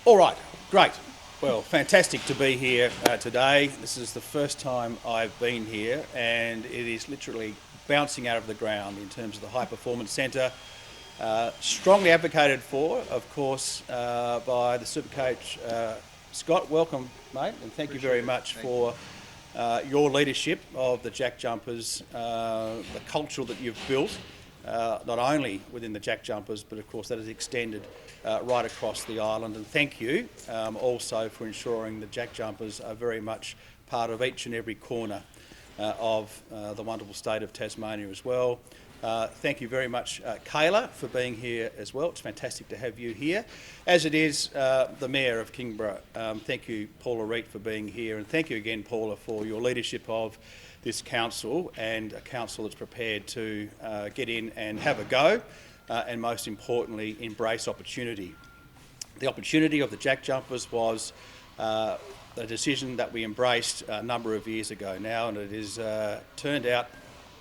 All right, great. Well, fantastic to be here today. This is the first time I've been here, and it is literally bouncing out of the ground in terms of the High Performance Centre. Strongly advocated for, of course, by the Supercoach Scott. Welcome, mate, and thank you very much for your leadership of the Jack Jumpers, the culture that you've built, not only within the Jack Jumpers, but of course that has extended right across the island. And thank you also for ensuring the Jack Jumpers are very much part of each and every corner of the wonderful state of Tasmania as well. Thank you very much, Kayla, for being here as well. It's fantastic to have you here, as it is the Mayor of Kingborough. Thank you, Paula Reid, for being here, and thank you again, Paula, for your leadership of this council, and a council that's prepared to get in and have a go, and most importantly, embrace opportunity. The opportunity of the Jack Jumpers was a decision that we embraced a number of years ago now, and it has turned out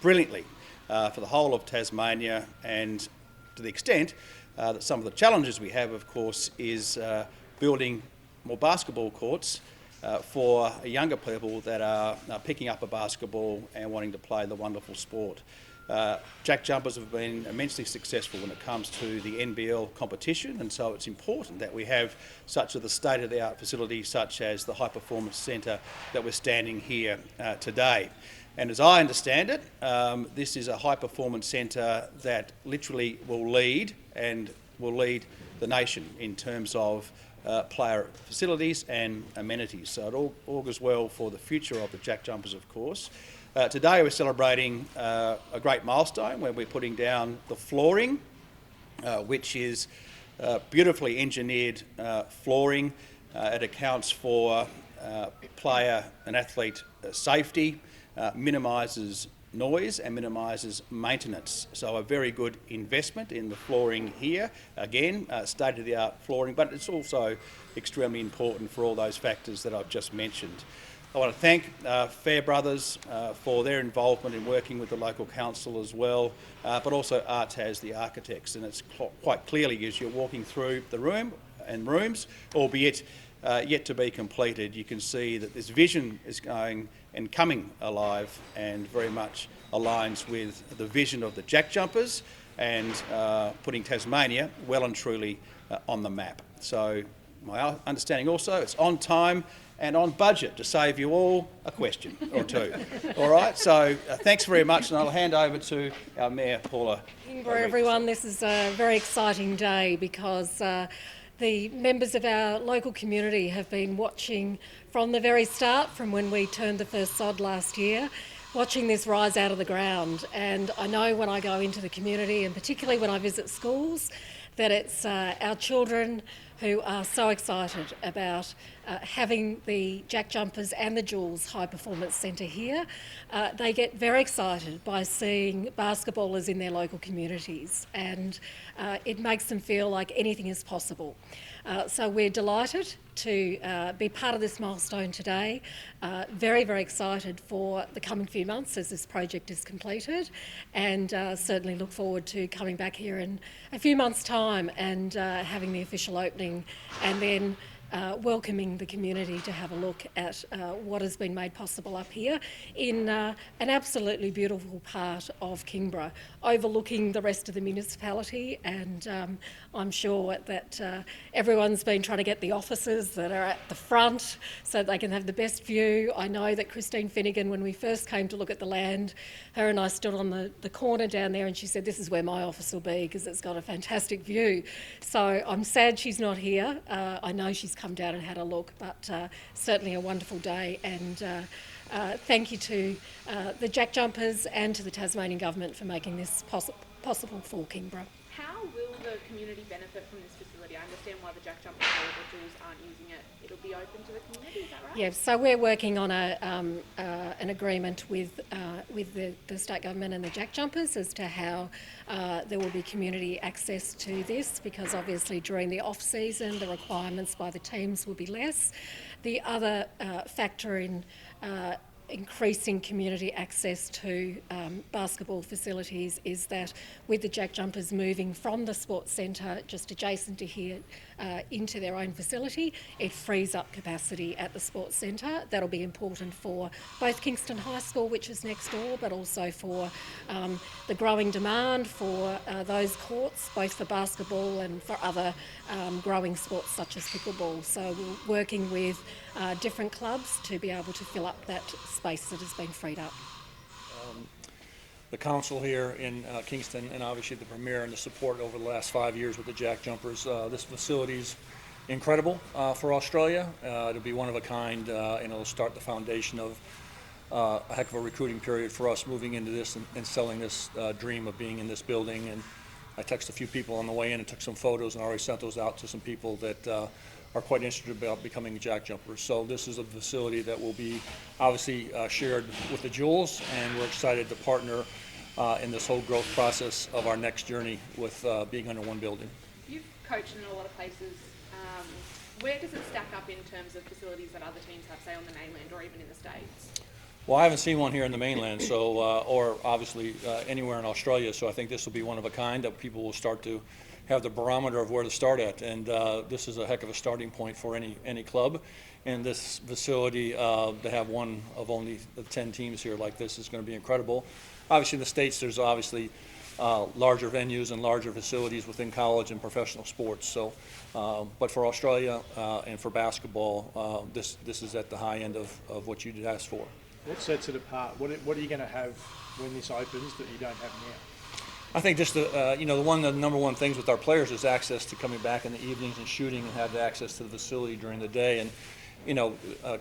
brilliantly for the whole of Tasmania, and to the extent that some of the challenges we have, of course, is building more basketball courts for younger people that are picking up a basketball and wanting to play the wonderful sport. Jack Jumpers have been immensely successful when it comes to the NBL competition, and so it's important that we have such a state-of-the-art facility such as the High Performance Centre that we're standing here today. And as I understand it, this is a high performance centre that literally will lead the nation in terms of player facilities and amenities. So it augurs well for the future of the Jack Jumpers, of course. Today we're celebrating a great milestone where we're putting down the flooring, which is beautifully engineered flooring. It accounts for player and athlete safety, minimises noise and minimises maintenance. So a very good investment in the flooring here. Again, state-of-the-art flooring, but it's also extremely important for all those factors that I've just mentioned. I want to thank Fair Brothers for their involvement in working with the local council as well, but also Artaz, the architects. And it's quite clearly, as you're walking through the rooms, albeit yet to be completed, you can see that this vision is going and coming alive and very much aligns with the vision of the Jack Jumpers and putting Tasmania well and truly on the map. So my understanding also, it's on time and on budget, to save you all a question or two. All right, so thanks very much, and I'll hand over to our Mayor, Paula. Kingborough, everyone, this is a very exciting day because the members of our local community have been watching from the very start, from when we turned the first sod last year, watching this rise out of the ground. And I know when I go into the community, and particularly when I visit schools, that it's our children who are so excited about having the Jack Jumpers and the Jewels High Performance Centre here. They get very excited by seeing basketballers in their local communities, and it makes them feel like anything is possible. So we're delighted to be part of this milestone today. Very, very excited for the coming few months as this project is completed, and certainly look forward to coming back here in a few months' time and having the official opening, and then welcoming the community to have a look at what has been made possible up here in an absolutely beautiful part of Kingborough, overlooking the rest of the municipality. And I'm sure that everyone's been trying to get the offices that are at the front so they can have the best view. I know that Christine Finnegan, when we first came to look at the land, her and I stood on the corner down there, and she said, "This is where my office will be because it's got a fantastic view." So I'm sad she's not here. I know she's come down and had a look, but certainly a wonderful day, and thank you to the Jack Jumpers and to the Tasmanian Government for making this possible for Kingborough. How will the community benefit from this facility? I understand why the Jack Jumpers or the Jewels aren't using it. It'll be open to the community, is that right? Yeah, so we're working on an agreement with the state government and the Jack Jumpers as to how there will be community access to this, because obviously during the off-season the requirements by the teams will be less. The other factor in increasing community access to basketball facilities is that with the Jack Jumpers moving from the sports centre just adjacent to here into their own facility, it frees up capacity at the sports centre. That'll be important for both Kingston High School, which is next door, but also for the growing demand for those courts, both for basketball and for other growing sports such as pickleball. So we're working with different clubs to be able to fill up that space that has been freed up. The council here in Kingston, and obviously the Premier and the support over the last 5 years with the Jack Jumpers. This facility's incredible for Australia. It'll be one of a kind, and it'll start the foundation of a heck of a recruiting period for us moving into this and selling this dream of being in this building. And I texted a few people on the way in and took some photos and already sent those out to some people that are quite interested about becoming Jack Jumpers. So this is a facility that will be obviously shared with the Jewels, and we're excited to partner in this whole growth process of our next journey with being under one building. You've coached in a lot of places. Where does it stack up in terms of facilities that other teams have, say, on the mainland or even in the States? Well, I haven't seen one here in the mainland, so or obviously anywhere in Australia. So I think this will be one of a kind that people will start to have the barometer of where to start at, and this is a heck of a starting point for any club. And this facility, to have one of only 10 teams here like this is going to be incredible. Obviously, in the States, there's obviously larger venues and larger facilities within college and professional sports. So, but for Australia and for basketball, this is at the high end of what you'd ask for. What sets it apart? What are you going to have when this opens that you don't have now? I think just the number one things with our players is access to coming back in the evenings and shooting, and have the access to the facility during the day. And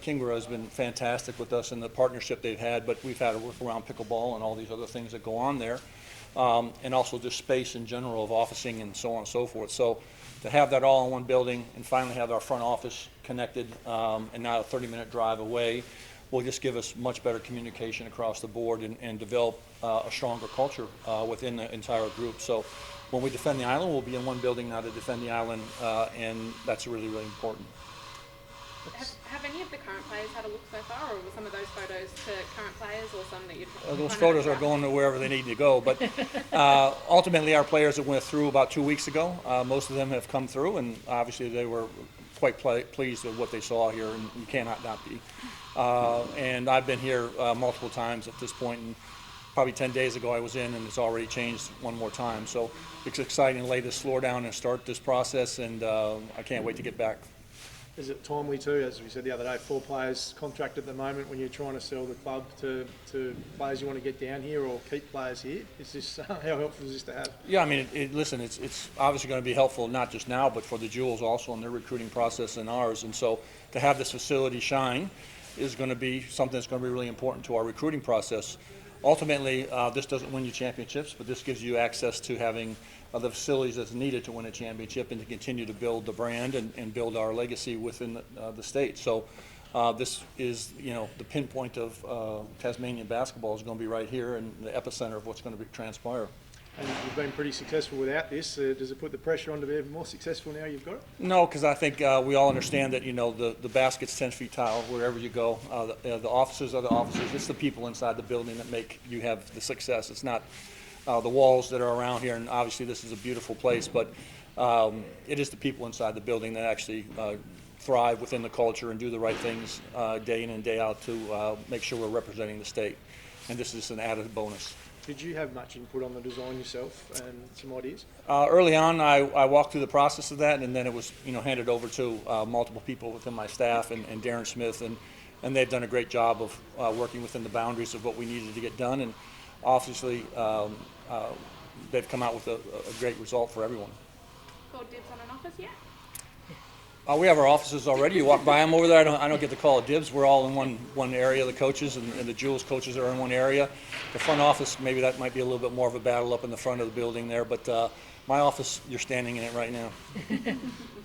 Kingborough has been fantastic with us in the partnership they've had, but we've had to work around pickleball and all these other things that go on there, and also just space in general of officing and so on and so forth. So to have that all in one building and finally have our front office connected and not a 30-minute drive away will just give us much better communication across the board and develop a stronger culture within the entire group. So when we defend the island, we'll be in one building now to defend the island, and that's really, really important. Have any of the current players had a look so far, or were some of those photos to current players, or some that you'd... Those photos are going to wherever they need to go, but ultimately our players that went through about 2 weeks ago, most of them have come through, and obviously they were quite pleased with what they saw here, and you cannot not be. And I've been here multiple times at this point, and probably 10 days ago I was in, and it's already changed one more time. So it's exciting to lay this floor down and start this process, and I can't wait to get back. Is it timely too, as we said the other day, 4 players contract at the moment when you're trying to sell the club to players you want to get down here or keep players here? Is this how helpful is this to have? Yeah, I mean, listen, it's obviously going to be helpful not just now, but for the Jewels also in their recruiting process and ours. And so to have this facility shine is going to be something that's going to be really important to our recruiting process. Ultimately, this doesn't win you championships, but this gives you access to having the facilities that's needed to win a championship and to continue to build the brand and build our legacy within the state. So this is, the pinpoint of Tasmanian basketball is going to be right here in the epicenter of what's going to transpire. And you've been pretty successful without this. Does it put the pressure on to be even more successful now you've got it? No, because I think we all understand that, the basket's 10 feet tall wherever you go. The officers are the officers. It's the people inside the building that make you have the success. It's not the walls that are around here, and obviously this is a beautiful place, but it is the people inside the building that actually thrive within the culture and do the right things day in and day out to make sure we're representing the state. And this is an added bonus. Did you have much input on the design yourself and some ideas? Early on, I walked through the process of that, and then it was handed over to multiple people within my staff and Darren Smith, and they've done a great job of working within the boundaries of what we needed to get done, and obviously they've come out with a great result for everyone. Called dibs on an office yet? We have our offices already. You walk by them over there. I don't get to call it dibs. We're all in one area, the coaches, and the Jewels coaches are in one area. The front office, maybe that might be a little bit more of a battle up in the front of the building there, but my office, you're standing in it right now.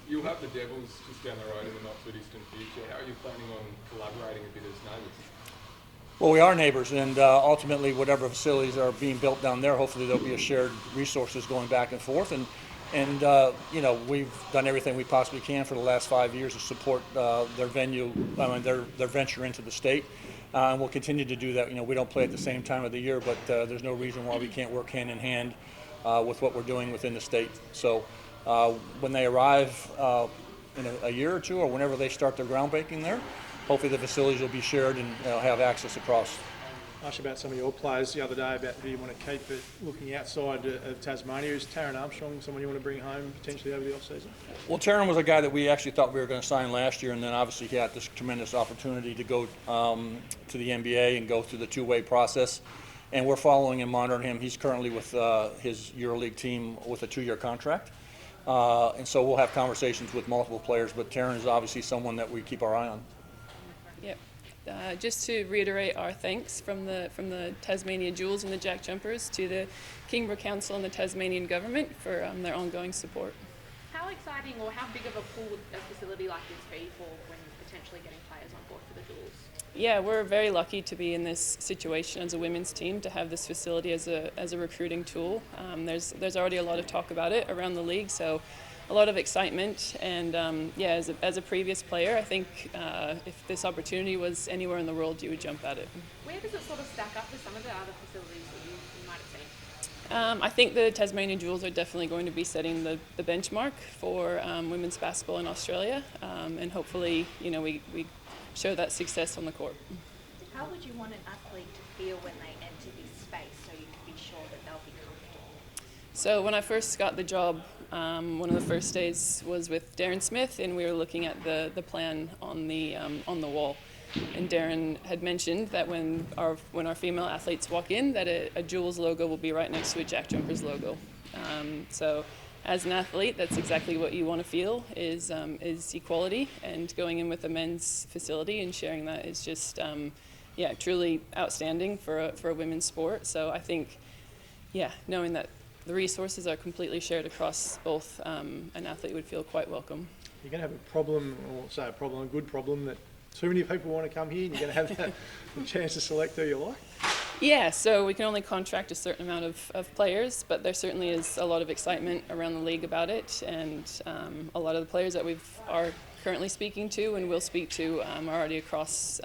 You'll have the Devils just down the road in the not-too-distant future. How are you planning on collaborating a bit as neighbours? Well, we are neighbours, and ultimately whatever facilities are being built down there, hopefully there'll be a shared resources going back and forth. And we've done everything we possibly can for the last 5 years to support their venue, their venture into the state. And we'll continue to do that. You know, we don't play at the same time of the year, but there's no reason why we can't work hand in hand with what we're doing within the state. So when they arrive in a year or two, or whenever they start their groundbreaking there, hopefully the facilities will be shared and have access across. I asked you about some of your players the other day about who you want to keep, but looking outside of Tasmania, is Taron Armstrong someone you want to bring home potentially over the off-season? Well, Taron was a guy that we actually thought we were going to sign last year, and then obviously he had this tremendous opportunity to go to the NBA and go through the two-way process. And we're following and monitoring him. He's currently with his EuroLeague team with a 2-year contract. And so we'll have conversations with multiple players, but Taron is obviously someone that we keep our eye on. Yep. Just to reiterate our thanks from the Tasmania Jewels and the Jack Jumpers to the Kingborough Council and the Tasmanian Government for their ongoing support. How exciting or how big of a pool would a facility like this be for when potentially getting players on board for the Jewels? Yeah, we're very lucky to be in this situation as a women's team, to have this facility as a recruiting tool. There's already a lot of talk about it around the league, so a lot of excitement. And yeah, as a previous player, I think if this opportunity was anywhere in the world, you would jump at it. Where does it sort of stack up with some of the other facilities that you might have seen? I think the Tasmania Jewels are definitely going to be setting the benchmark for women's basketball in Australia, and hopefully, you know, we show that success on the court. How would you want an athlete to feel when they enter this space so you can be sure that they'll be comfortable? So when I first got the job, one of the first days was with Darren Smith, and we were looking at the plan on the wall. And Darren had mentioned that when our female athletes walk in, that a Jewels logo will be right next to a Jack Jumpers logo. So as an athlete, that's exactly what you want to feel is equality, and going in with a men's facility and sharing that is just yeah, truly outstanding for a women's sport. So I think, yeah, knowing that the resources are completely shared across both, an athlete would feel quite welcome. You're going to have a problem, or say a problem, a good problem, that too many people want to come here, and you're going to have that chance to select who you like? Yeah, so we can only contract a certain amount of players, but there certainly is a lot of excitement around the league about it, and a lot of the players that are currently speaking to and will speak to are already across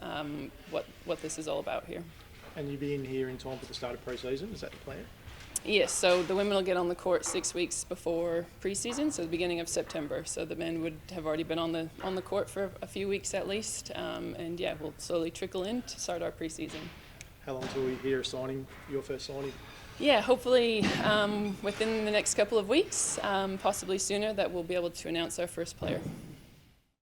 what this is all about here. And you'll be in here in time for the start of pre-season, is that the plan? Yes, so the women will get on the court 6 weeks before preseason, so the beginning of September. So the men would have already been on the court for a few weeks at least, and yeah, we'll slowly trickle in to start our preseason. How long till we hear a signing, your first signing? Yeah, hopefully within the next couple of weeks, possibly sooner, that we'll be able to announce our first player.